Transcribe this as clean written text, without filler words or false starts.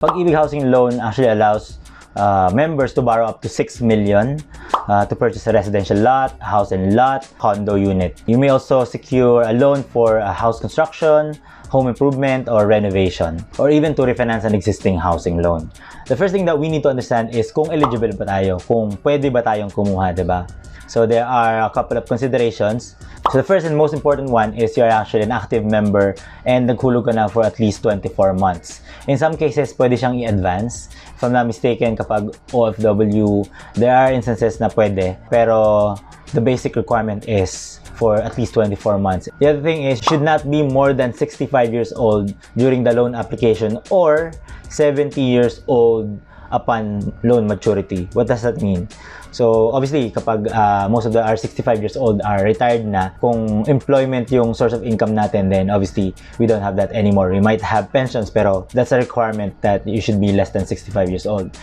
Pag-ibig Housing Loan actually allows members to borrow up to 6 million to purchase a residential lot, house and lot, condo unit. You may also secure a loan for house construction, home improvement, or renovation, or even to refinance an existing housing loan. The first thing that we need to understand is kung eligible ba tayo, kung pwede ba tayong kumuha, diba? So there are a couple of considerations. So the first and most important one is you're actually an active member and naghulog ka na for at least 24 months. In some cases, pwede siyang i-advance. If I'm not mistaken, kapag OFW, there are instances na pwede. Pero the basic requirement is for at least 24 months. The other thing is, should not be more than 65 years old during the loan application or 70 years old upon loan maturity. What does that mean? So, obviously, kapag most of our 65 years old are retired na, kung employment yung source of income natin, then obviously, we don't have that anymore. We might have pensions, pero that's a requirement that you should be less than 65 years old.